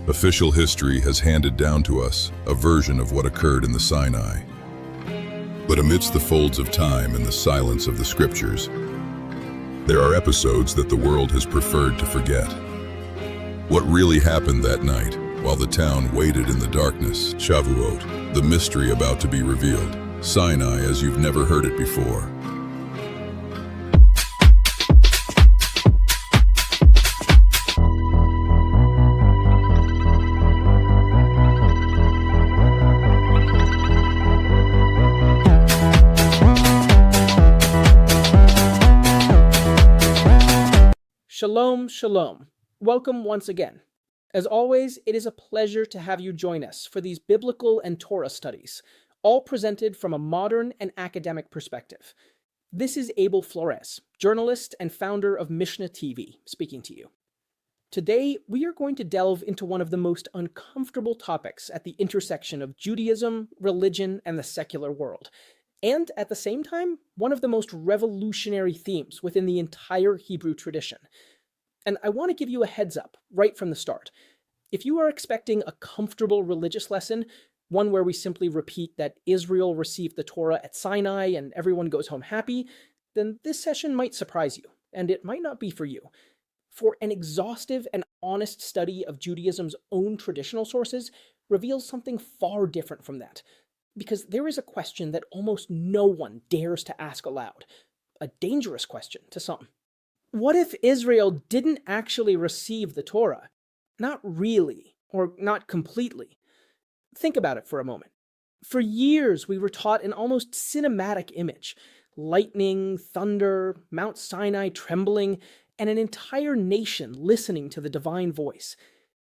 Official history has handed down to us a version of what occurred in the Sinai. But amidst the folds of time and the silence of the scriptures, there are episodes that the world has preferred to forget. What really happened that night, while the town waited in the darkness, Shavuot, the mystery about to be revealed, Sinai as you've never heard it before. Shalom, shalom. Welcome once again. As always, it is a pleasure to have you join us for these biblical and Torah studies, all presented from a modern and academic perspective. This is Abel Flores, journalist and founder of Mishnah TV, speaking to you. Today, we are going to delve into one of the most uncomfortable topics at the intersection of Judaism, religion, and the secular world, and at the same time, one of the most revolutionary themes within the entire Hebrew tradition. And I want to give you a heads up right from the start. If you are expecting a comfortable religious lesson, one where we simply repeat that Israel received the Torah at Sinai and everyone goes home happy, then this session might surprise you, and it might not be for you. For an exhaustive and honest study of Judaism's own traditional sources reveals something far different from that. Because there is a question that almost no one dares to ask aloud. A dangerous question to some. What if Israel didn't actually receive the Torah? Not really, or not completely. Think about it for a moment. For years, we were taught an almost cinematic image. Lightning, thunder, Mount Sinai trembling, and an entire nation listening to the divine voice.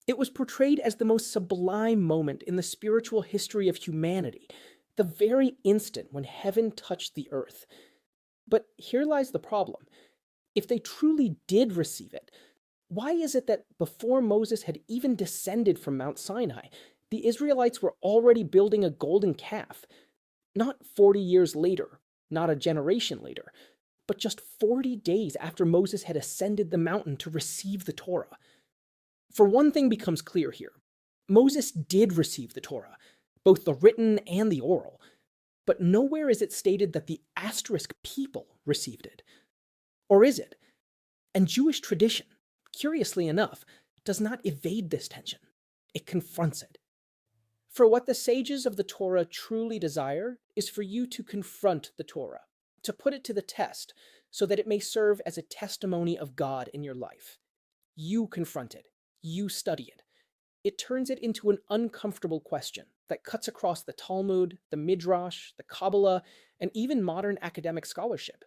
It was portrayed as the most sublime moment in the spiritual history of humanity, the very instant when heaven touched the earth. But here lies the problem. If they truly did receive it, why is it that before Moses had even descended from Mount Sinai, the Israelites were already building a golden calf? Not 40 years later, not a generation later, but just 40 days after Moses had ascended the mountain to receive the Torah. For one thing becomes clear here. Moses did receive the Torah, both the written and the oral, but nowhere is it stated that the asterisk people received it. Or is it? And Jewish tradition, curiously enough, does not evade this tension. It confronts it. For what the sages of the Torah truly desire is for you to confront the Torah, to put it to the test, so that it may serve as a testimony of God in your life. You confront it. You study it. It turns it into an uncomfortable question that cuts across the Talmud, the Midrash, the Kabbalah, and even modern academic scholarship.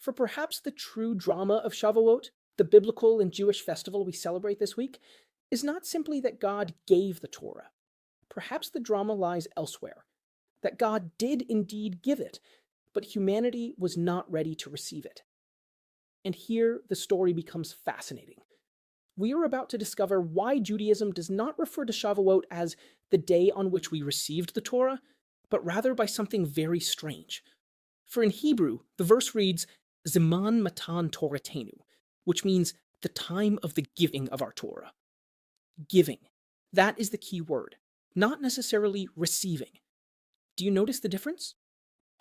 For perhaps the true drama of Shavuot, the biblical and Jewish festival we celebrate this week, is not simply that God gave the Torah. Perhaps the drama lies elsewhere, that God did indeed give it, but humanity was not ready to receive it. And here the story becomes fascinating. We are about to discover why Judaism does not refer to Shavuot as the day on which we received the Torah, but rather by something very strange. For in Hebrew, the verse reads, Zeman Matan Torah, which means the time of the giving of our Torah. Giving. That is the key word, not necessarily receiving. Do you notice the difference?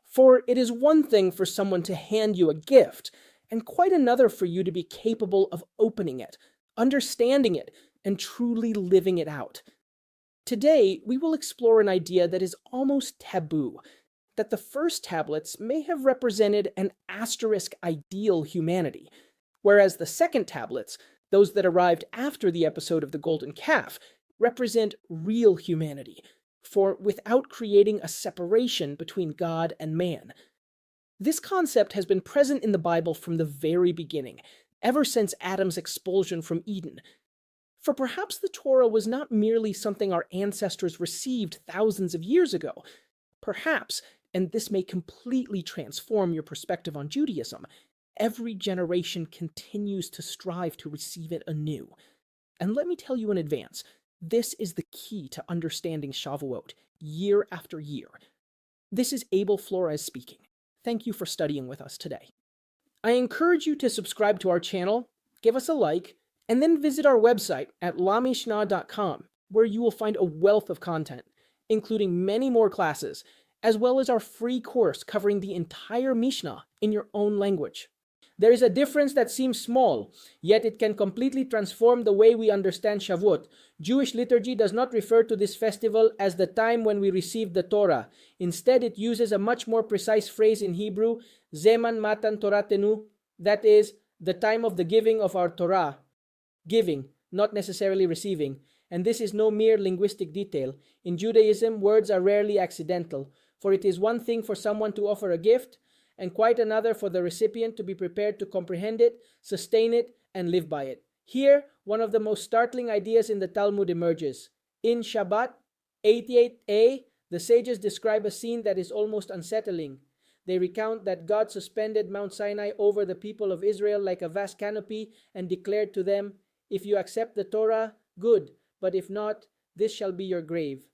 For it is one thing for someone to hand you a gift, and quite another for you to be capable of opening it, understanding it, and truly living it out. Today, we will explore an idea that is almost taboo, that the first tablets may have represented an asterisk ideal humanity, whereas the second tablets, those that arrived after the episode of the golden calf, represent real humanity, for without creating a separation between God and man. This concept has been present in the Bible from the very beginning, ever since Adam's expulsion from Eden. For perhaps the Torah was not merely something our ancestors received thousands of years ago. Perhaps, and this may completely transform your perspective on Judaism, every generation continues to strive to receive it anew. And let me tell you in advance, this is the key to understanding Shavuot year after year. This is Abel Flores speaking. Thank you for studying with us today. I encourage you to subscribe to our channel, give us a like, And then visit our website at lamishnah.com, where you will find a wealth of content, including many more classes, as well as our free course covering the entire Mishnah in your own language. There is a difference that seems small, yet it can completely transform the way we understand Shavuot. Jewish liturgy does not refer to this festival as the time when we received the Torah. Instead, it uses a much more precise phrase in Hebrew, Zeman Matan Torah Tenu, that is, the time of the giving of our Torah. Giving, not necessarily receiving. And this is no mere linguistic detail. In Judaism, words are rarely accidental, for it is one thing for someone to offer a gift, and quite another for the recipient to be prepared to comprehend it, sustain it, and live by it. Here, one of the most startling ideas in the Talmud emerges. In Shabbat 88a, the sages describe a scene that is almost unsettling. They recount that God suspended Mount Sinai over the people of Israel like a vast canopy and declared to them, "If you accept the Torah, good, but if not, this shall be your grave."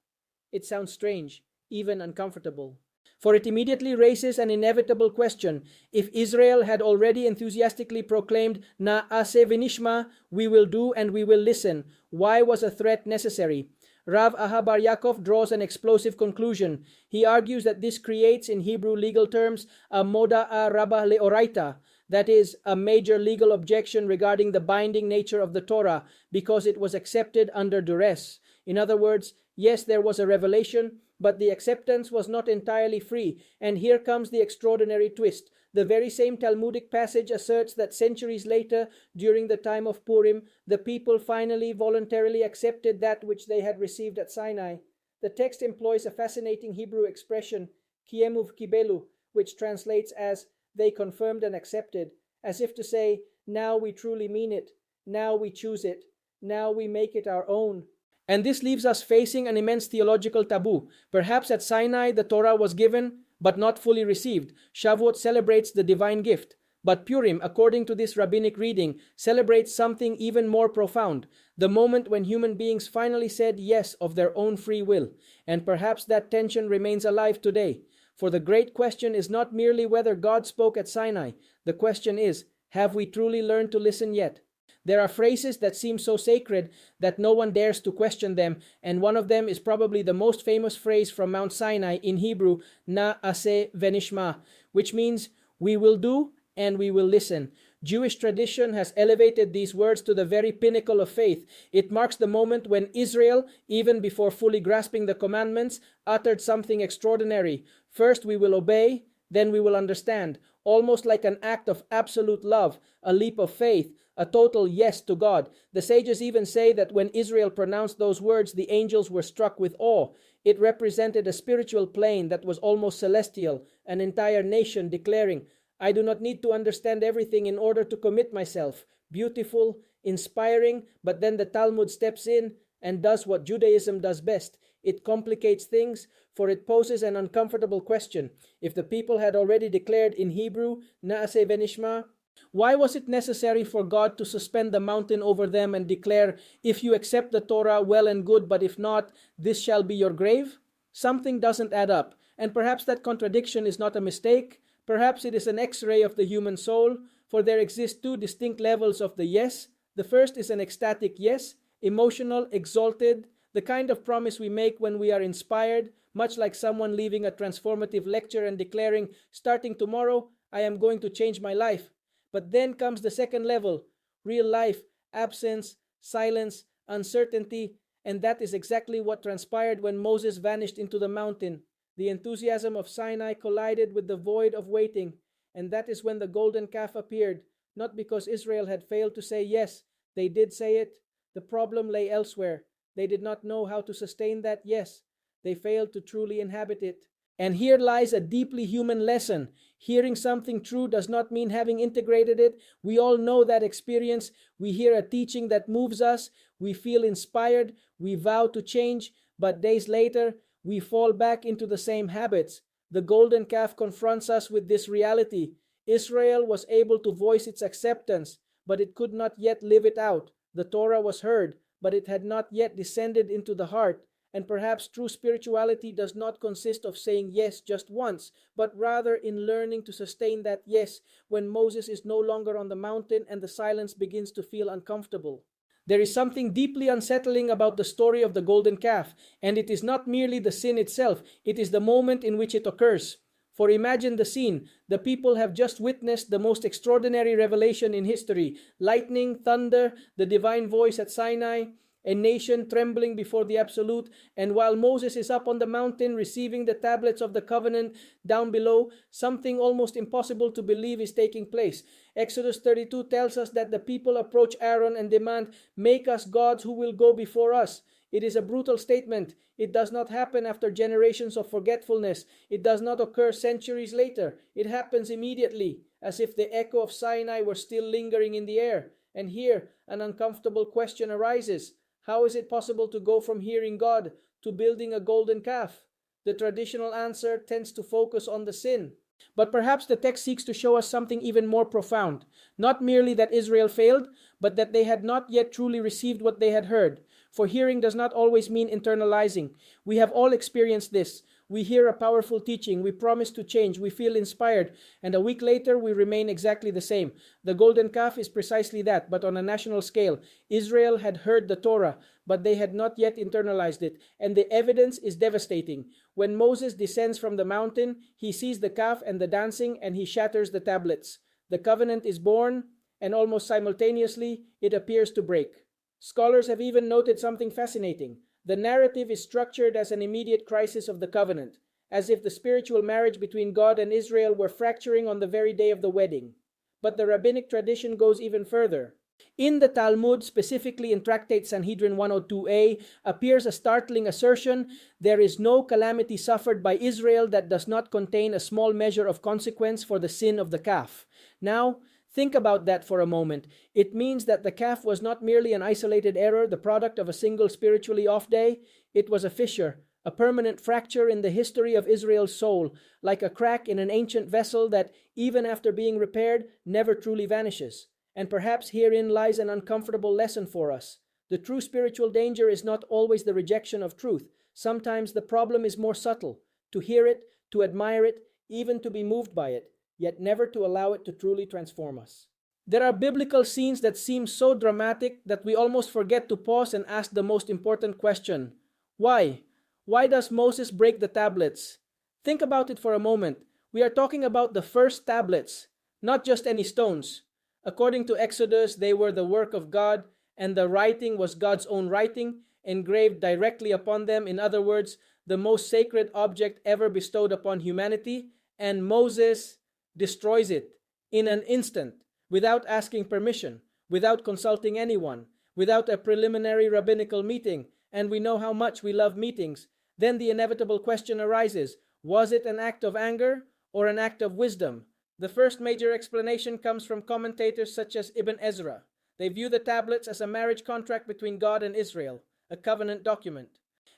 It sounds strange, even uncomfortable. For it immediately raises an inevitable question. If Israel had already enthusiastically proclaimed, Na'aseh v'nishma, we will do and we will listen, why was a threat necessary? Rav Aha Bar Yaakov draws an explosive conclusion. He argues that this creates, in Hebrew legal terms, a moda'a rabbah le'oraita, that is, a major legal objection regarding the binding nature of the Torah, because it was accepted under duress. In other words, yes, there was a revelation, but the acceptance was not entirely free. And here comes the extraordinary twist. The very same Talmudic passage asserts that centuries later, during the time of Purim, the people finally voluntarily accepted that which they had received at Sinai. The text employs a fascinating Hebrew expression, kiemu v'kibelu, which translates as, they confirmed and accepted, as if to say, now we truly mean it, now we choose it, now we make it our own. And this leaves us facing an immense theological taboo. Perhaps at Sinai the Torah was given, but not fully received. Shavuot celebrates the divine gift. But Purim, according to this rabbinic reading, celebrates something even more profound, the moment when human beings finally said yes of their own free will. And perhaps that tension remains alive today. For the great question is not merely whether God spoke at Sinai. The question is, have we truly learned to listen yet? There are phrases that seem so sacred that no one dares to question them, and one of them is probably the most famous phrase from Mount Sinai in Hebrew, Na'aseh v'nishma, which means we will do and we will listen. Jewish tradition has elevated these words to the very pinnacle of faith. It marks the moment when Israel, even before fully grasping the commandments, uttered something extraordinary. First we will obey, then we will understand, almost like an act of absolute love, a leap of faith, a total yes to God. The sages even say that when Israel pronounced those words, the angels were struck with awe. It represented a spiritual plane that was almost celestial, an entire nation declaring, I do not need to understand everything in order to commit myself. Beautiful, inspiring, but then the Talmud steps in and does what Judaism does best. It complicates things, for it poses an uncomfortable question. If the people had already declared in Hebrew, Na'aseh v'nishma, why was it necessary for God to suspend the mountain over them and declare, if you accept the Torah, well and good, but if not, this shall be your grave? Something doesn't add up, and perhaps that contradiction is not a mistake. Perhaps it is an X-ray of the human soul, for there exist two distinct levels of the yes. The first is an ecstatic yes, emotional, exalted, the kind of promise we make when we are inspired, much like someone leaving a transformative lecture and declaring, starting tomorrow, I am going to change my life. But then comes the second level, real life, absence, silence, uncertainty, and that is exactly what transpired when Moses vanished into the mountain. The enthusiasm of Sinai collided with the void of waiting, and that is when the golden calf appeared, not because Israel had failed to say yes, they did say it. The problem lay elsewhere. They did not know how to sustain that yes. They failed to truly inhabit it. And here lies a deeply human lesson. Hearing something true does not mean having integrated it. We all know that experience. We hear a teaching that moves us. We feel inspired. We vow to change. But days later, we fall back into the same habits. The golden calf confronts us with this reality. Israel was able to voice its acceptance, but it could not yet live it out. The Torah was heard, but it had not yet descended into the heart. And perhaps true spirituality does not consist of saying yes just once, but rather in learning to sustain that yes when Moses is no longer on the mountain and the silence begins to feel uncomfortable. There is something deeply unsettling about the story of the golden calf, and it is not merely the sin itself, it is the moment in which it occurs. For imagine the scene. The people have just witnessed the most extraordinary revelation in history: lightning, thunder, the divine voice at Sinai, a nation trembling before the absolute, and while Moses is up on the mountain receiving the tablets of the covenant down below, something almost impossible to believe is taking place. Exodus 32 tells us that the people approach Aaron and demand, "Make us gods who will go before us." It is a brutal statement. It does not happen after generations of forgetfulness. It does not occur centuries later. It happens immediately, as if the echo of Sinai were still lingering in the air. And here, an uncomfortable question arises. How is it possible to go from hearing God to building a golden calf? The traditional answer tends to focus on the sin. But perhaps the text seeks to show us something even more profound. Not merely that Israel failed, but that they had not yet truly received what they had heard. For hearing does not always mean internalizing. We have all experienced this. We hear a powerful teaching, we promise to change, we feel inspired, and a week later we remain exactly the same. The golden calf is precisely that, but on a national scale. Israel had heard the Torah, but they had not yet internalized it, and the evidence is devastating. When Moses descends from the mountain, he sees the calf and the dancing, and he shatters the tablets. The covenant is born, and almost simultaneously it appears to break. Scholars have even noted something fascinating. The narrative is structured as an immediate crisis of the covenant, as if the spiritual marriage between God and Israel were fracturing on the very day of the wedding. But the rabbinic tradition goes even further. In the Talmud, specifically in Tractate Sanhedrin 102a, appears a startling assertion: there is no calamity suffered by Israel that does not contain a small measure of consequence for the sin of the calf. Now, think about that for a moment. It means that the calf was not merely an isolated error, the product of a single spiritually off day. It was a fissure, a permanent fracture in the history of Israel's soul, like a crack in an ancient vessel that, even after being repaired, never truly vanishes. And perhaps herein lies an uncomfortable lesson for us. The true spiritual danger is not always the rejection of truth. Sometimes the problem is more subtle: to hear it, to admire it, even to be moved by it, yet never to allow it to truly transform us. There are biblical scenes that seem so dramatic that we almost forget to pause and ask the most important question: why? Why does Moses break the tablets? Think about it for a moment. We are talking about the first tablets, not just any stones. According to Exodus, they were the work of God, and the writing was God's own writing, engraved directly upon them. In other words, the most sacred object ever bestowed upon humanity, and Moses destroys it in an instant, without asking permission, without consulting anyone, without a preliminary rabbinical meeting. And we know how much we love meetings. Then the inevitable question arises: was it an act of anger or an act of wisdom? The first major explanation comes from commentators such as Ibn Ezra. They view the tablets as a marriage contract between God and Israel, a covenant document.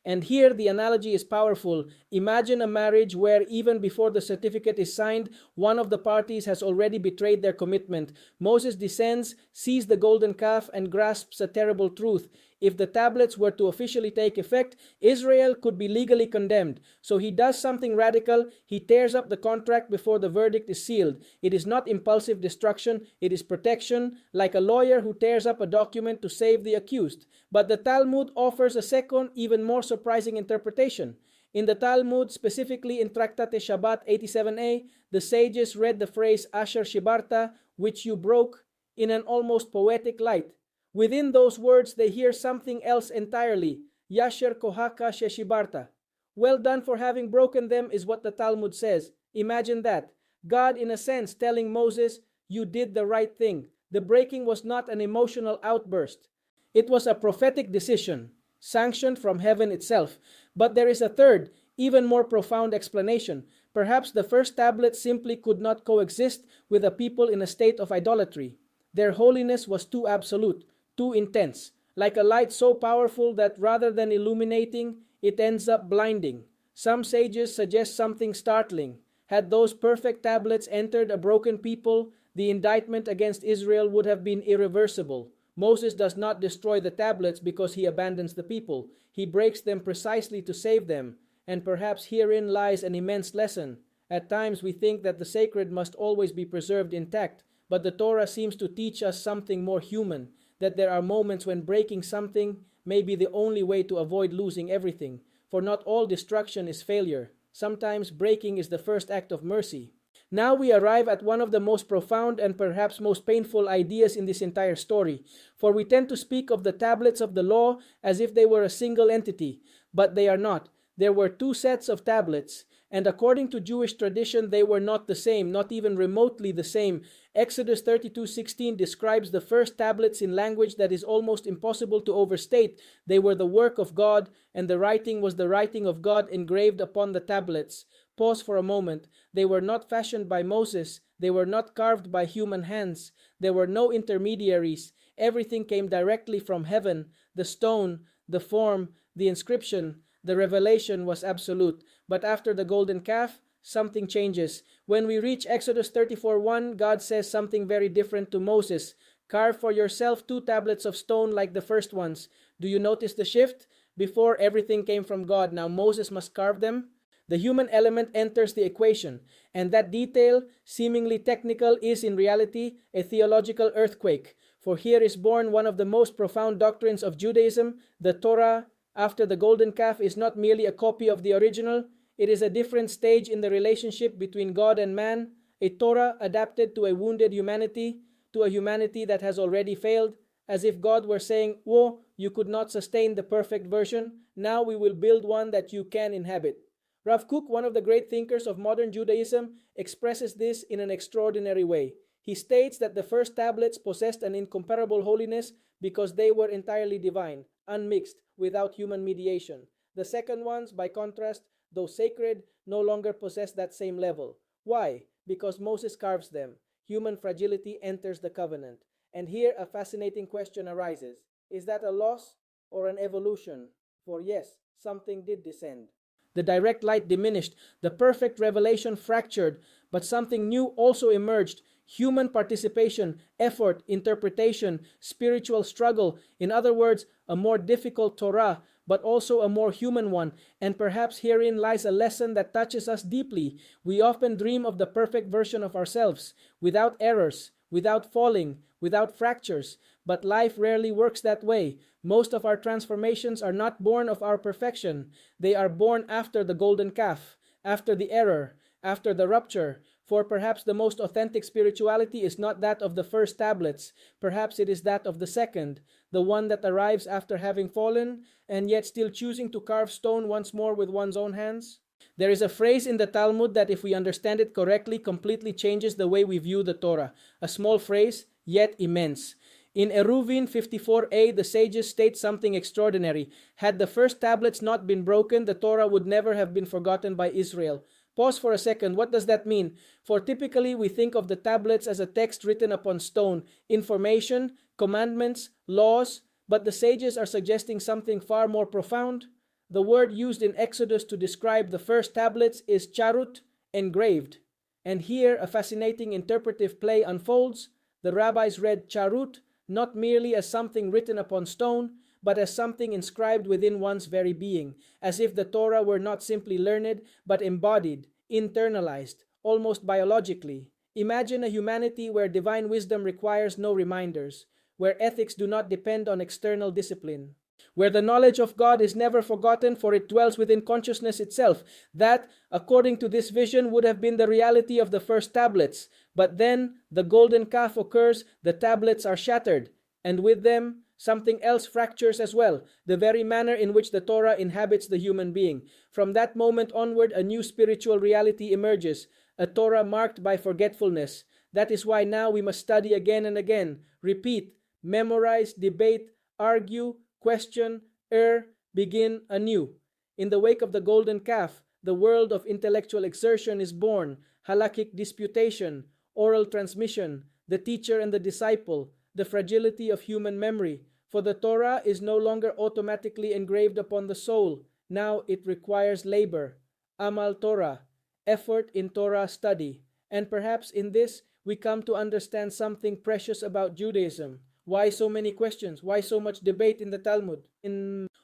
And here the analogy is powerful. Imagine a marriage where even before the certificate is signed, one of the parties has already betrayed their commitment. Moses descends, sees the golden calf, and grasps a terrible truth. If the tablets were to officially take effect, Israel could be legally condemned. So he does something radical. He tears up the contract before the verdict is sealed. It is not impulsive destruction, it is protection, like a lawyer who tears up a document to save the accused. But the Talmud offers a second, even more surprising interpretation. In the Talmud, specifically in Tractate Shabbat 87a, the sages read the phrase Asher Shibarta, which you broke, in an almost poetic light. Within those words, they hear something else entirely: Yasher Kohaka Sheshibarta. Well done for having broken them, is what the Talmud says. Imagine that. God, in a sense, telling Moses, you did the right thing. The breaking was not an emotional outburst. It was a prophetic decision, sanctioned from heaven itself. But there is a third, even more profound explanation. Perhaps the first tablet simply could not coexist with a people in a state of idolatry. Their holiness was too absolute, too intense, like a light so powerful that rather than illuminating, it ends up blinding. Some sages suggest something startling. Had those perfect tablets entered a broken people, the indictment against Israel would have been irreversible. Moses does not destroy the tablets because he abandons the people. He breaks them precisely to save them, and perhaps herein lies an immense lesson. At times we think that the sacred must always be preserved intact, but the Torah seems to teach us something more human, that there are moments when breaking something may be the only way to avoid losing everything, for not all destruction is failure. Sometimes breaking is the first act of mercy. Now we arrive at one of the most profound and perhaps most painful ideas in this entire story, for we tend to speak of the tablets of the law as if they were a single entity, but they are not. There were two sets of tablets, and according to Jewish tradition, they were not the same, not even remotely the same. Exodus 32:16 describes the first tablets in language that is almost impossible to overstate. They were the work of God, and the writing was the writing of God engraved upon the tablets. Pause for a moment. They were not fashioned by Moses. They were not carved by human hands. There were no intermediaries. Everything came directly from heaven. The stone, the form, the inscription, the revelation was absolute. But after the golden calf, something changes. When we reach Exodus 34:1, God says something very different to Moses. Carve for yourself 2 tablets of stone like the first ones. Do you notice the shift? Before, everything came from God. Now Moses must carve them. The human element enters the equation, and that detail, seemingly technical, is in reality a theological earthquake. For here is born one of the most profound doctrines of Judaism. The Torah, after the golden calf, is not merely a copy of the original. It is a different stage in the relationship between God and man, a Torah adapted to a wounded humanity, to a humanity that has already failed, as if God were saying, "Whoa, you could not sustain the perfect version. Now we will build one that you can inhabit." Rav Kook, one of the great thinkers of modern Judaism, expresses this in an extraordinary way. He states that the first tablets possessed an incomparable holiness because they were entirely divine, unmixed, without human mediation. The second ones, by contrast, though sacred, no longer possess that same level. Why? Because Moses carves them. Human fragility enters the covenant. And here a fascinating question arises. Is that a loss or an evolution? For yes, something did descend. The direct light diminished, the perfect revelation fractured, but something new also emerged. Human participation, effort, interpretation, spiritual struggle. In other words, a more difficult Torah, but also a more human one. And perhaps herein lies a lesson that touches us deeply. We often dream of the perfect version of ourselves, without errors, without falling, without fractures. But life rarely works that way. Most of our transformations are not born of our perfection. They are born after the golden calf, after the error, after the rupture. For perhaps the most authentic spirituality is not that of the first tablets. Perhaps it is that of the second, the one that arrives after having fallen, and yet still choosing to carve stone once more with one's own hands. There is a phrase in the Talmud that, if we understand it correctly, completely changes the way we view the Torah. A small phrase, yet immense. In Eruvin 54a, the sages state something extraordinary. Had the first tablets not been broken, the Torah would never have been forgotten by Israel. Pause for a second. What does that mean? For typically we think of the tablets as a text written upon stone, information, commandments, laws, but the sages are suggesting something far more profound. The word used in Exodus to describe the first tablets is charut, engraved. And here a fascinating interpretive play unfolds. The rabbis read charut not merely as something written upon stone, but as something inscribed within one's very being, as if the Torah were not simply learned, but embodied, internalized, almost biologically. Imagine a humanity where divine wisdom requires no reminders, where ethics do not depend on external discipline, where the knowledge of God is never forgotten, for it dwells within consciousness itself. That, according to this vision, would have been the reality of the first tablets. But then the golden calf occurs, the tablets are shattered, and with them something else fractures as well, the very manner in which the Torah inhabits the human being. From that moment onward, a new spiritual reality emerges, a Torah marked by forgetfulness. That is why now we must study again and again, repeat, memorize, debate, argue, question, err, begin anew. In the wake of the golden calf, the world of intellectual exertion is born, halakhic disputation, oral transmission, the teacher and the disciple, the fragility of human memory. For the Torah is no longer automatically engraved upon the soul. Now it requires labor, amal Torah, effort in Torah study. And perhaps in this we come to understand something precious about Judaism. Why so many questions? Why so much debate in the Talmud?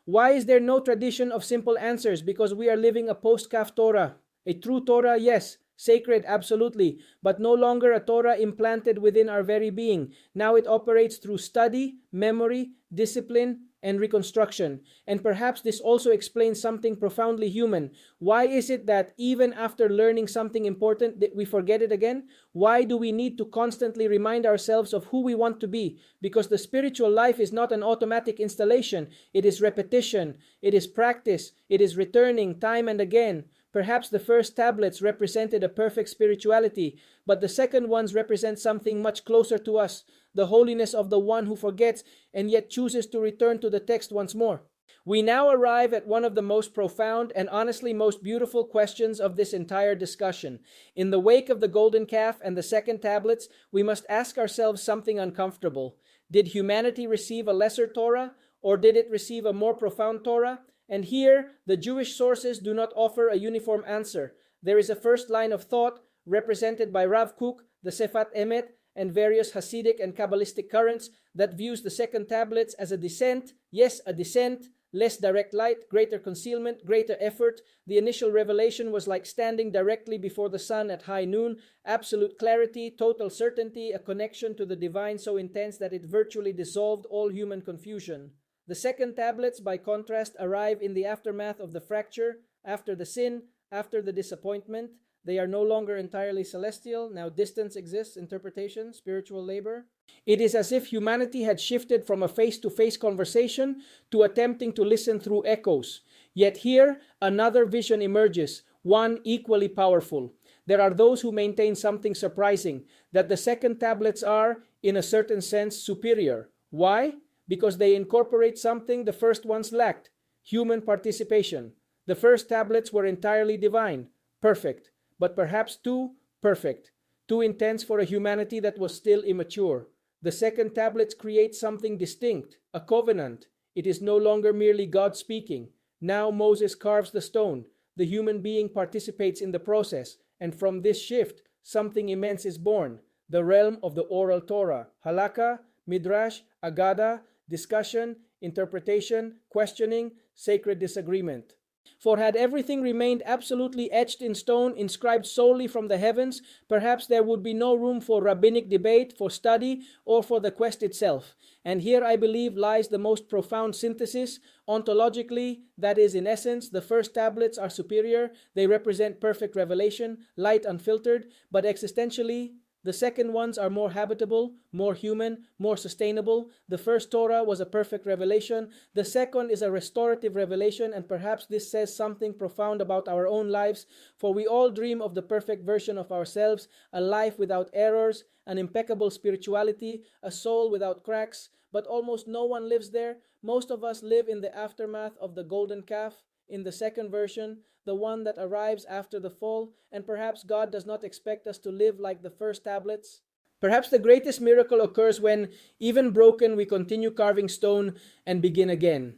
Why is there no tradition of simple answers? Because we are living a post-Kaf Torah. A true Torah, yes. Sacred, absolutely. But no longer a Torah implanted within our very being. Now it operates through study, memory, discipline, and reconstruction. And perhaps this also explains something profoundly human. Why is it that even after learning something important, that we forget it again? Why do we need to constantly remind ourselves of who we want to be? Because the spiritual life is not an automatic installation. It is repetition. It is practice. It is returning time and again. Perhaps the first tablets represented a perfect spirituality, but the second ones represent something much closer to us, the holiness of the one who forgets and yet chooses to return to the text once more. We now arrive at one of the most profound and honestly most beautiful questions of this entire discussion. In the wake of the golden calf and the second tablets, we must ask ourselves something uncomfortable. Did humanity receive a lesser Torah, or did it receive a more profound Torah? And here, the Jewish sources do not offer a uniform answer. There is a first line of thought, represented by Rav Kook, the Sefat Emet, and various Hasidic and Kabbalistic currents, that views the second tablets as a descent, yes, a descent, less direct light, greater concealment, greater effort. The initial revelation was like standing directly before the sun at high noon, absolute clarity, total certainty, a connection to the divine so intense that it virtually dissolved all human confusion. The second tablets, by contrast, arrive in the aftermath of the fracture, after the sin, after the disappointment. They are no longer entirely celestial. Now distance exists, interpretation, spiritual labor. It is as if humanity had shifted from a face-to-face conversation to attempting to listen through echoes. Yet here, another vision emerges, one equally powerful. There are those who maintain something surprising, that the second tablets are, in a certain sense, superior. Why? Because they incorporate something the first ones lacked, human participation. The first tablets were entirely divine, perfect, but perhaps too perfect, too intense for a humanity that was still immature. The second tablets create something distinct, a covenant. It is no longer merely God speaking. Now Moses carves the stone. The human being participates in the process, and from this shift, something immense is born, the realm of the oral Torah, Halakha, Midrash, Agada, discussion, interpretation, questioning, sacred disagreement. For had everything remained absolutely etched in stone, inscribed solely from the heavens, perhaps there would be no room for rabbinic debate, for study, or for the quest itself. And here, I believe, lies the most profound synthesis. Ontologically, that is, in essence, the first tablets are superior. They represent perfect revelation, light unfiltered, but existentially, the second ones are more habitable, more human, more sustainable. The first Torah was a perfect revelation. The second is a restorative revelation, and perhaps this says something profound about our own lives, for we all dream of the perfect version of ourselves, a life without errors, an impeccable spirituality, a soul without cracks, but almost no one lives there. Most of us live in the aftermath of the golden calf, in the second version, the one that arrives after the fall, and perhaps God does not expect us to live like the first tablets. Perhaps the greatest miracle occurs when, even broken, we continue carving stone and begin again.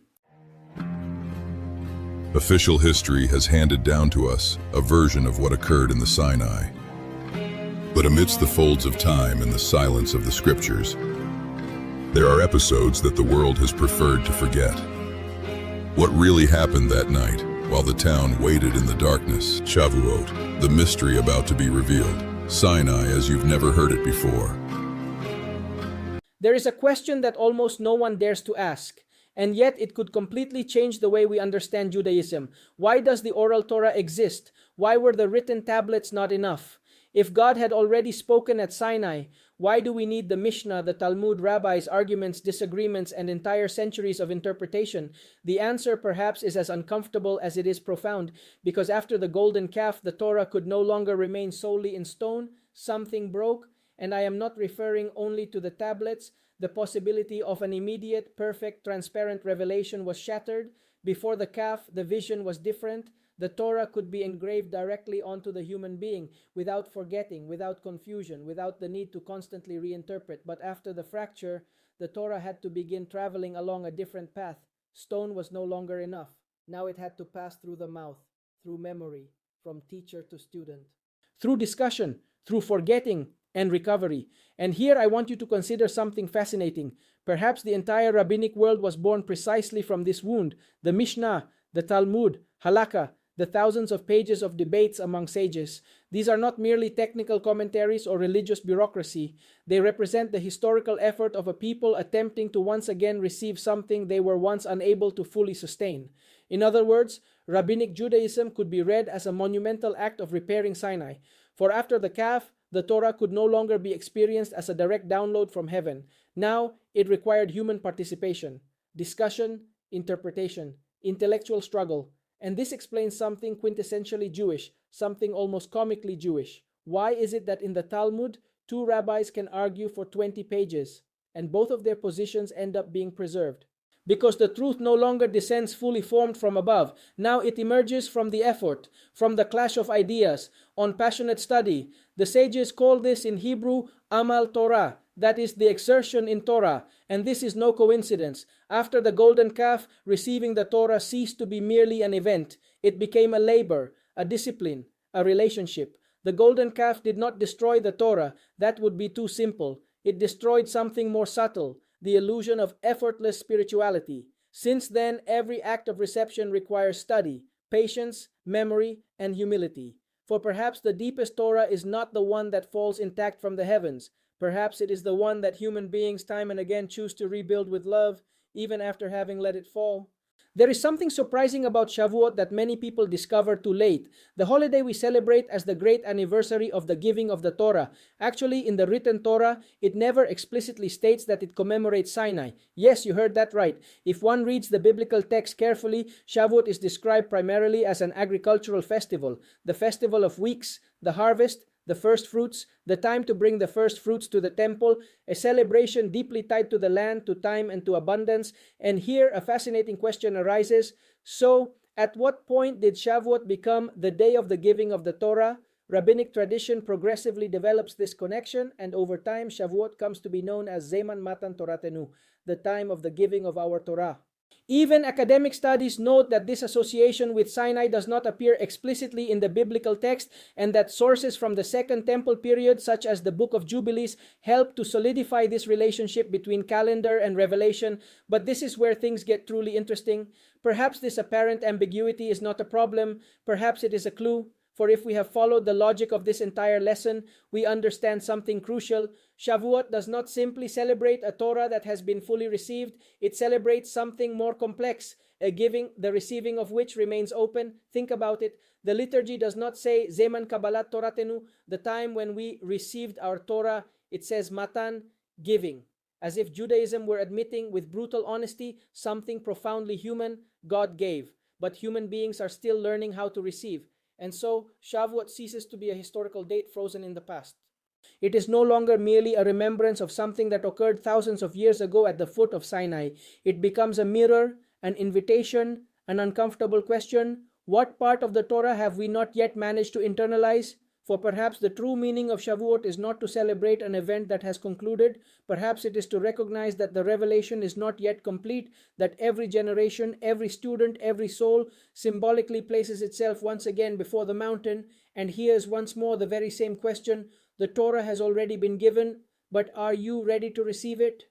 Official history has handed down to us a version of what occurred in the Sinai. But amidst the folds of time and the silence of the scriptures, there are episodes that the world has preferred to forget. What really happened that night, while the town waited in the darkness, Shavuot, the mystery about to be revealed, Sinai as you've never heard it before. There is a question that almost no one dares to ask, and yet it could completely change the way we understand Judaism. Why does the oral Torah exist? Why were the written tablets not enough? If God had already spoken at Sinai, why do we need the Mishnah, the Talmud, rabbis, arguments, disagreements, and entire centuries of interpretation? The answer perhaps is as uncomfortable as it is profound, because after the golden calf, the Torah could no longer remain solely in stone. Something broke, and I am not referring only to the tablets. The possibility of an immediate, perfect, transparent revelation was shattered. Before the calf, the vision was different. The Torah could be engraved directly onto the human being without forgetting, without confusion, without the need to constantly reinterpret. But after the fracture, the Torah had to begin traveling along a different path. Stone was no longer enough. Now it had to pass through the mouth, through memory, from teacher to student. Through discussion, through forgetting, and recovery. And here I want you to consider something fascinating. Perhaps the entire rabbinic world was born precisely from this wound. The Mishnah, the Talmud, Halakha, the thousands of pages of debates among sages. These are not merely technical commentaries or religious bureaucracy. They represent the historical effort of a people attempting to once again receive something they were once unable to fully sustain. In other words, rabbinic Judaism could be read as a monumental act of repairing Sinai. For after the calf, the Torah could no longer be experienced as a direct download from heaven. Now, it required human participation, discussion, interpretation, intellectual struggle. And this explains something quintessentially Jewish, something almost comically Jewish. Why is it that in the Talmud, two rabbis can argue for 20 pages, and both of their positions end up being preserved? Because the truth no longer descends fully formed from above. Now it emerges from the effort, from the clash of ideas, on passionate study. The sages call this in Hebrew, amal Torah, that is the exertion in Torah. And this is no coincidence. After the golden calf, receiving the Torah ceased to be merely an event. It became a labor, a discipline, a relationship. The golden calf did not destroy the Torah. That would be too simple. It destroyed something more subtle, the illusion of effortless spirituality. Since then, every act of reception requires study, patience, memory, and humility. For perhaps the deepest Torah is not the one that falls intact from the heavens. Perhaps it is the one that human beings time and again choose to rebuild with love, even after having let it fall. There is something surprising about Shavuot that many people discover too late. The holiday we celebrate as the great anniversary of the giving of the Torah. Actually, in the written Torah, it never explicitly states that it commemorates Sinai. Yes, you heard that right. If one reads the biblical text carefully, Shavuot is described primarily as an agricultural festival, the festival of weeks, the harvest, the first fruits, the time to bring the first fruits to the temple, a celebration deeply tied to the land, to time, and to abundance. And here a fascinating question arises. So, at what point did Shavuot become the day of the giving of the Torah? Rabbinic tradition progressively develops this connection, and over time Shavuot comes to be known as Zeman Matan Torah, the time of the giving of our Torah. Even academic studies note that this association with Sinai does not appear explicitly in the biblical text, and that sources from the Second Temple period, such as the Book of Jubilees, help to solidify this relationship between calendar and revelation. But this is where things get truly interesting. Perhaps this apparent ambiguity is not a problem. Perhaps it is a clue. For if we have followed the logic of this entire lesson, we understand something crucial. Shavuot does not simply celebrate a Torah that has been fully received. It celebrates something more complex, a giving, the receiving of which remains open. Think about it. The liturgy does not say Zeman Kabalat HaTorah, the time when we received our Torah. It says Matan, giving. As if Judaism were admitting with brutal honesty something profoundly human, God gave. But human beings are still learning how to receive. And so, Shavuot ceases to be a historical date frozen in the past. It is no longer merely a remembrance of something that occurred thousands of years ago at the foot of Sinai. It becomes a mirror, an invitation, an uncomfortable question. What part of the Torah have we not yet managed to internalize? For perhaps the true meaning of Shavuot is not to celebrate an event that has concluded. Perhaps it is to recognize that the revelation is not yet complete, that every generation, every student, every soul symbolically places itself once again before the mountain and hears once more the very same question. The Torah has already been given, but are you ready to receive it?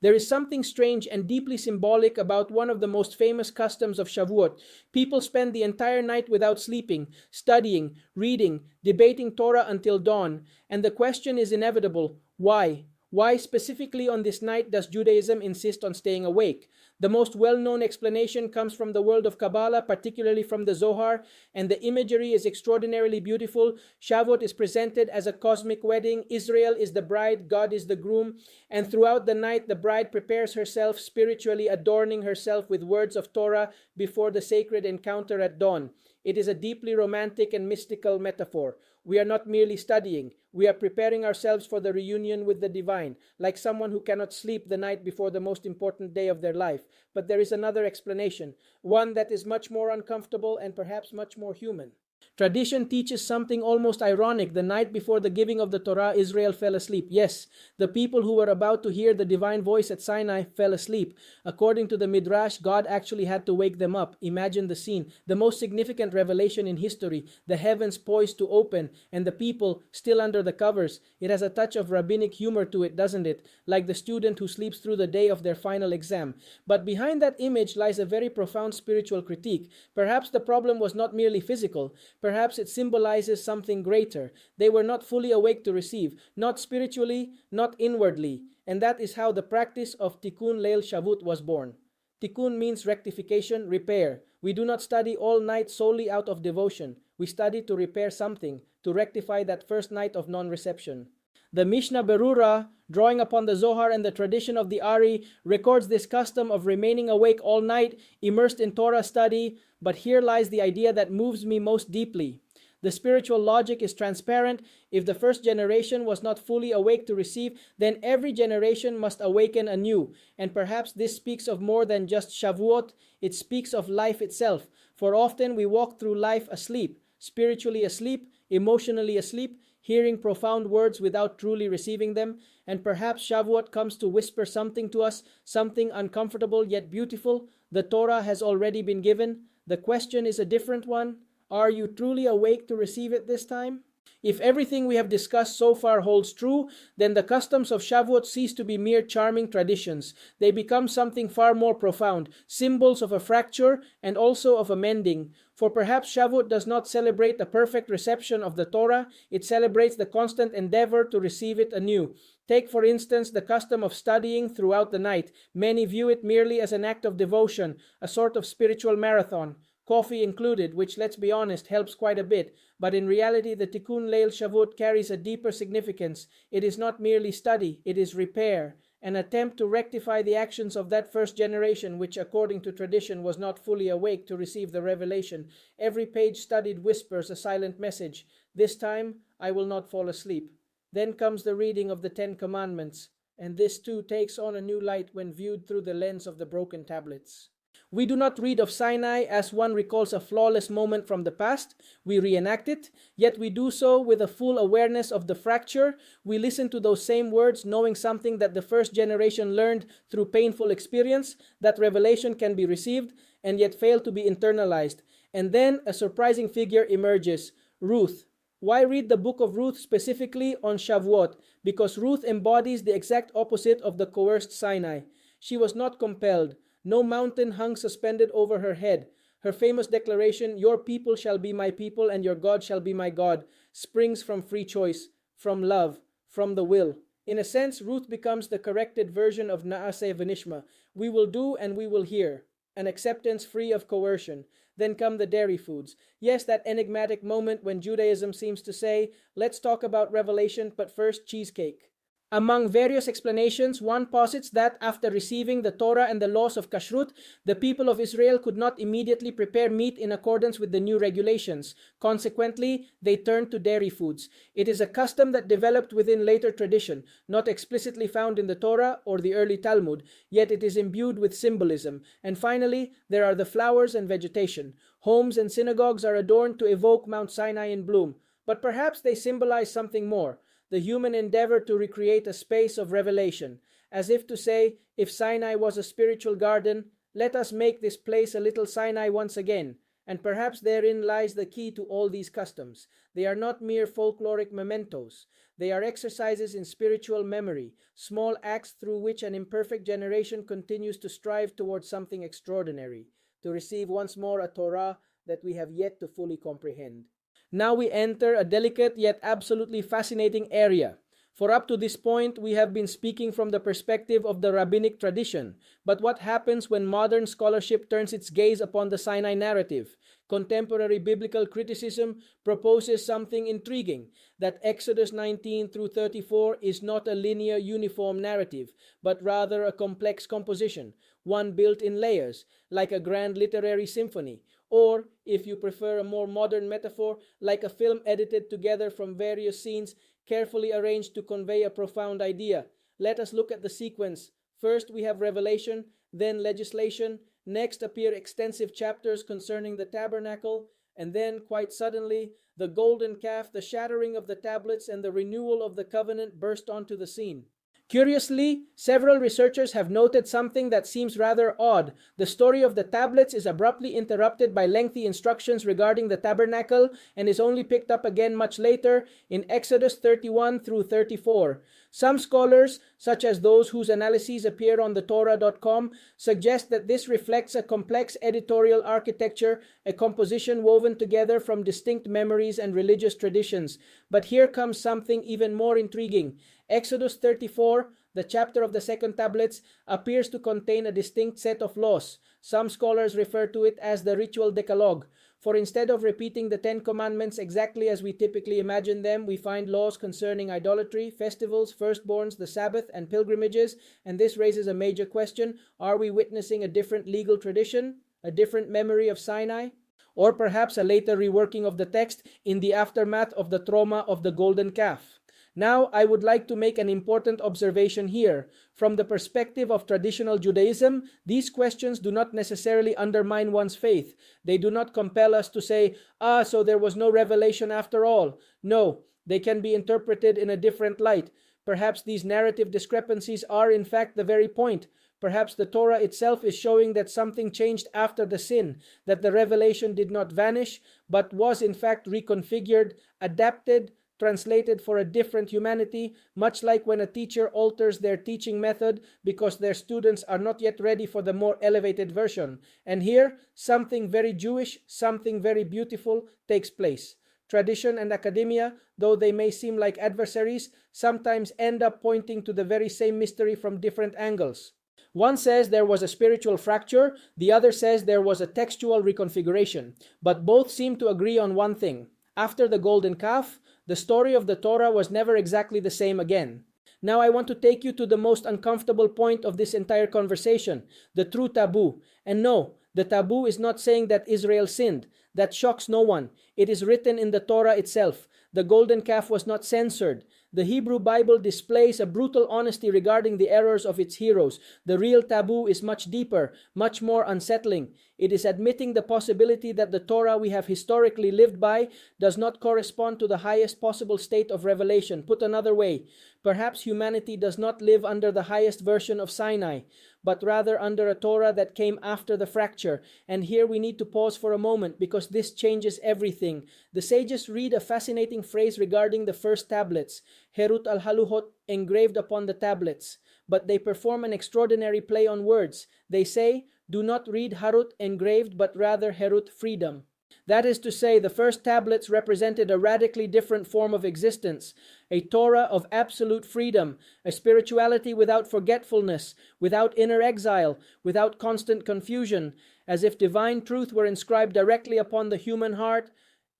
There is something strange and deeply symbolic about one of the most famous customs of Shavuot. People spend the entire night without sleeping, studying, reading, debating Torah until dawn. And the question is inevitable: why? Why specifically on this night does Judaism insist on staying awake? The most well-known explanation comes from the world of Kabbalah, particularly from the Zohar, and the imagery is extraordinarily beautiful. Shavuot is presented as a cosmic wedding. Israel is the bride, God is the groom, and throughout the night the bride prepares herself, spiritually adorning herself with words of Torah before the sacred encounter at dawn. It is a deeply romantic and mystical metaphor. We are not merely studying. We are preparing ourselves for the reunion with the divine, like someone who cannot sleep the night before the most important day of their life. But there is another explanation, one that is much more uncomfortable and perhaps much more human. Tradition teaches something almost ironic. The night before the giving of the Torah, Israel fell asleep. Yes, the people who were about to hear the divine voice at Sinai fell asleep. According to the Midrash, God actually had to wake them up. Imagine the scene. The most significant revelation in history, the heavens poised to open, and the people still under the covers. It has a touch of rabbinic humor to it, doesn't it? Like the student who sleeps through the day of their final exam. But behind that image lies a very profound spiritual critique. Perhaps the problem was not merely physical. Perhaps it symbolizes something greater. They were not fully awake to receive, not spiritually, not inwardly. And that is how the practice of Tikkun Leil Shavuot was born. Tikkun means rectification, repair. We do not study all night solely out of devotion. We study to repair something, to rectify that first night of non-reception. The Mishnah Berurah, drawing upon the Zohar and the tradition of the Ari, records this custom of remaining awake all night, immersed in Torah study. But here lies the idea that moves me most deeply. The spiritual logic is transparent. If the first generation was not fully awake to receive, then every generation must awaken anew. And perhaps this speaks of more than just Shavuot. It speaks of life itself. For often we walk through life asleep, spiritually asleep, emotionally asleep, hearing profound words without truly receiving them. And perhaps Shavuot comes to whisper something to us, something uncomfortable yet beautiful. The Torah has already been given. The question is a different one. Are you truly awake to receive it this time? If everything we have discussed so far holds true, then the customs of Shavuot cease to be mere charming traditions. They become something far more profound, symbols of a fracture and also of a mending. For perhaps Shavuot does not celebrate the perfect reception of the Torah, it celebrates the constant endeavor to receive it anew. Take, for instance, the custom of studying throughout the night. Many view it merely as an act of devotion, a sort of spiritual marathon. Coffee included, which, let's be honest, helps quite a bit. But in reality, the Tikkun Leil Shavuot carries a deeper significance. It is not merely study, it is repair, an attempt to rectify the actions of that first generation, which, according to tradition, was not fully awake to receive the revelation. Every page studied whispers a silent message. This time, I will not fall asleep. Then comes the reading of the 10 Commandments, and this too takes on a new light when viewed through the lens of the broken tablets. We do not read of Sinai as one recalls a flawless moment from the past. We reenact it, yet we do so with a full awareness of the fracture. We listen to those same words knowing something that the first generation learned through painful experience, that revelation can be received and yet fail to be internalized. And then a surprising figure emerges, Ruth. Why read the book of Ruth specifically on Shavuot? Because Ruth embodies the exact opposite of the coerced Sinai. She was not compelled. No mountain hung suspended over her head. Her famous declaration, "Your people shall be my people and your God shall be my God," springs from free choice, from love, from the will. In a sense, Ruth becomes the corrected version of Naaseh V'nishma. We will do and we will hear. An acceptance free of coercion. Then come the dairy foods. Yes, that enigmatic moment when Judaism seems to say, let's talk about revelation, but first cheesecake. Among various explanations, one posits that after receiving the Torah and the laws of Kashrut, the people of Israel could not immediately prepare meat in accordance with the new regulations. Consequently, they turned to dairy foods. It is a custom that developed within later tradition, not explicitly found in the Torah or the early Talmud, yet it is imbued with symbolism. And finally, there are the flowers and vegetation. Homes and synagogues are adorned to evoke Mount Sinai in bloom, but perhaps they symbolize something more. The human endeavor to recreate a space of revelation, as if to say, if Sinai was a spiritual garden, let us make this place a little Sinai once again. And perhaps therein lies the key to all these customs. They are not mere folkloric mementos. They are exercises in spiritual memory, small acts through which an imperfect generation continues to strive towards something extraordinary, to receive once more a Torah that we have yet to fully comprehend. Now we enter a delicate yet absolutely fascinating area. For up to this point, we have been speaking from the perspective of the rabbinic tradition. But what happens when modern scholarship turns its gaze upon the Sinai narrative? Contemporary biblical criticism proposes something intriguing, that Exodus 19 through 34 is not a linear, uniform narrative, but rather a complex composition, one built in layers, like a grand literary symphony. Or, if you prefer a more modern metaphor, like a film edited together from various scenes, carefully arranged to convey a profound idea. Let us look at the sequence. First, we have revelation, then legislation. Next appear extensive chapters concerning the tabernacle, and then, quite suddenly, the golden calf, the shattering of the tablets, and the renewal of the covenant burst onto the scene. Curiously, several researchers have noted something that seems rather odd. The story of the tablets is abruptly interrupted by lengthy instructions regarding the tabernacle and is only picked up again much later in Exodus 31 through 34. Some scholars, such as those whose analyses appear on thetorah.com, suggest that this reflects a complex editorial architecture, a composition woven together from distinct memories and religious traditions. But here comes something even more intriguing. Exodus 34, the chapter of the second tablets, appears to contain a distinct set of laws. Some scholars refer to it as the ritual decalogue. For instead of repeating the 10 commandments exactly as we typically imagine them, we find laws concerning idolatry, festivals, firstborns, the Sabbath, and pilgrimages. And this raises a major question. Are we witnessing a different legal tradition? A different memory of Sinai? Or perhaps a later reworking of the text in the aftermath of the trauma of the golden calf? Now, I would like to make an important observation here. From the perspective of traditional Judaism, these questions do not necessarily undermine one's faith. They do not compel us to say, so there was no revelation after all. No, they can be interpreted in a different light. Perhaps these narrative discrepancies are in fact the very point. Perhaps the Torah itself is showing that something changed after the sin, that the revelation did not vanish, but was in fact reconfigured, adapted, translated for a different humanity, much like when a teacher alters their teaching method because their students are not yet ready for the more elevated version. And here, something very Jewish, something very beautiful takes place. Tradition and academia, though they may seem like adversaries, sometimes end up pointing to the very same mystery from different angles. One says there was a spiritual fracture, the other says there was a textual reconfiguration, but both seem to agree on one thing. After the golden calf, the story of the Torah was never exactly the same again. Now I want to take you to the most uncomfortable point of this entire conversation, the true taboo. And no, the taboo is not saying that Israel sinned. That shocks no one. It is written in the Torah itself. The golden calf was not censored. The Hebrew Bible displays a brutal honesty regarding the errors of its heroes. The real taboo is much deeper, much more unsettling. It is admitting the possibility that the Torah we have historically lived by does not correspond to the highest possible state of revelation. Put another way, perhaps humanity does not live under the highest version of Sinai, but rather under a Torah that came after the fracture. And here we need to pause for a moment because this changes everything. The sages read a fascinating phrase regarding the first tablets, Herut al-Haluhot, engraved upon the tablets. But they perform an extraordinary play on words. They say, do not read Harut engraved, but rather Herut freedom. That is to say, the first tablets represented a radically different form of existence, a Torah of absolute freedom, a spirituality without forgetfulness, without inner exile, without constant confusion, as if divine truth were inscribed directly upon the human heart,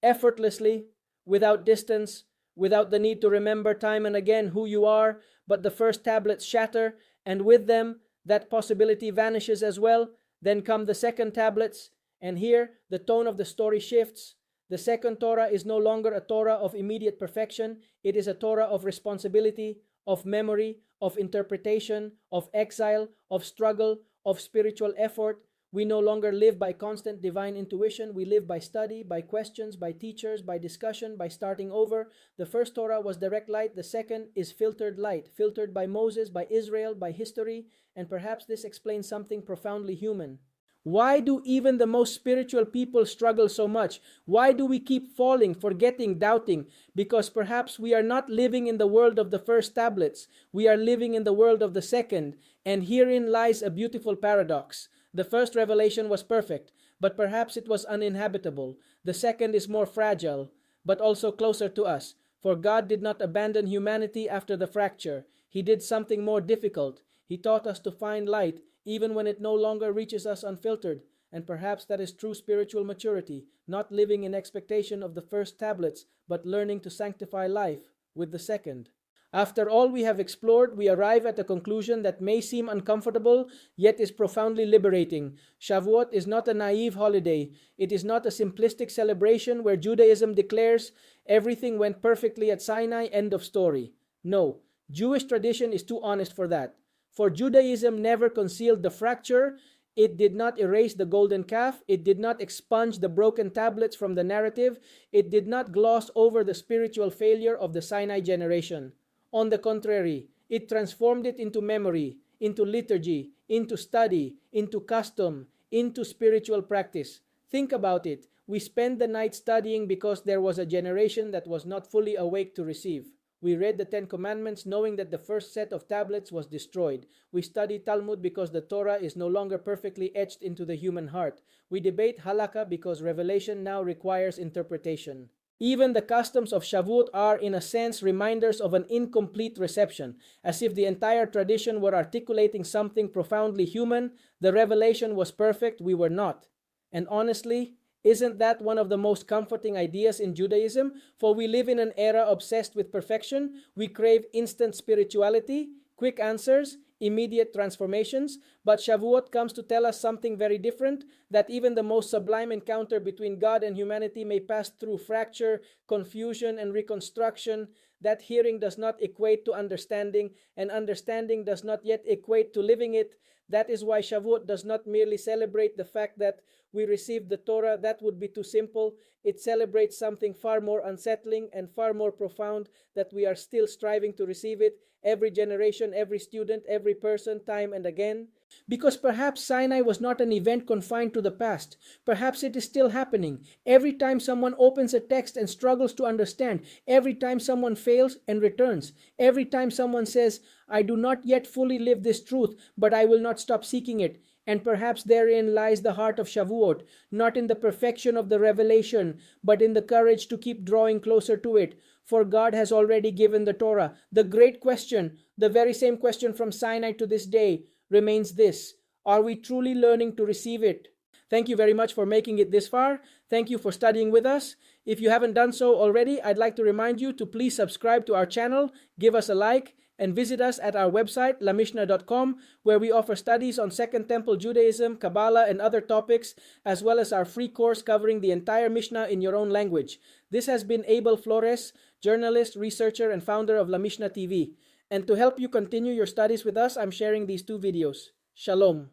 effortlessly, without distance, without the need to remember time and again who you are. But the first tablets shatter, and with them, that possibility vanishes as well. Then come the second tablets, and here the tone of the story shifts. The second Torah is no longer a Torah of immediate perfection. It is a Torah of responsibility, of memory, of interpretation, of exile, of struggle, of spiritual effort. We no longer live by constant divine intuition. We live by study, by questions, by teachers, by discussion, by starting over. The first Torah was direct light. The second is filtered light, filtered by Moses, by Israel, by history. And perhaps this explains something profoundly human. Why do even the most spiritual people struggle so much? Why do we keep falling, forgetting, doubting? Because perhaps we are not living in the world of the first tablets. We are living in the world of the second. And herein lies a beautiful paradox. The first revelation was perfect, but perhaps it was uninhabitable. The second is more fragile, but also closer to us. For God did not abandon humanity after the fracture. He did something more difficult. He taught us to find light, even when it no longer reaches us unfiltered. And perhaps that is true spiritual maturity, not living in expectation of the first tablets, but learning to sanctify life with the second. After all we have explored, we arrive at a conclusion that may seem uncomfortable, yet is profoundly liberating. Shavuot is not a naive holiday. It is not a simplistic celebration where Judaism declares everything went perfectly at Sinai, end of story. No, Jewish tradition is too honest for that. For Judaism never concealed the fracture, It did not erase the golden calf. It did not expunge the broken tablets from the narrative. It did not gloss over the spiritual failure of the Sinai generation. On the contrary, it transformed it into memory, into liturgy, into study, into custom, into spiritual practice. Think about it. We spend the night studying because there was a generation that was not fully awake to receive. We read the Ten Commandments knowing that the first set of tablets was destroyed. We study Talmud because the Torah is no longer perfectly etched into the human heart. We debate Halakha because revelation now requires interpretation. Even the customs of Shavuot are, in a sense, reminders of an incomplete reception, as if the entire tradition were articulating something profoundly human. The revelation was perfect, we were not. And honestly, isn't that one of the most comforting ideas in Judaism? For we live in an era obsessed with perfection. We crave instant spirituality, quick answers, immediate transformations. But Shavuot comes to tell us something very different, that even the most sublime encounter between God and humanity may pass through fracture, confusion, and reconstruction. That hearing does not equate to understanding, and understanding does not yet equate to living it. That is why Shavuot does not merely celebrate the fact that we received the Torah. That would be too simple. It celebrates something far more unsettling and far more profound, that we are still striving to receive it, every generation, every student, every person, time and again. Because perhaps Sinai was not an event confined to the past. Perhaps it is still happening. Every time someone opens a text and struggles to understand, every time someone fails and returns, every time someone says, I do not yet fully live this truth, but I will not stop seeking it. And perhaps therein lies the heart of Shavuot, not in the perfection of the revelation, but in the courage to keep drawing closer to it. For God has already given the Torah. The great question, the very same question from Sinai to this day, remains this: are we truly learning to receive it? Thank you very much for making it this far. Thank you for studying with us. If you haven't done so already, I'd like to remind you to please subscribe to our channel, give us a like, and visit us at our website, lamishna.com, where we offer studies on Second Temple Judaism, Kabbalah, and other topics, as well as our free course covering the entire Mishnah in your own language. This has been Abel Flores, journalist, researcher, and founder of La Mishnah TV. And to help you continue your studies with us, I'm sharing these two videos. Shalom.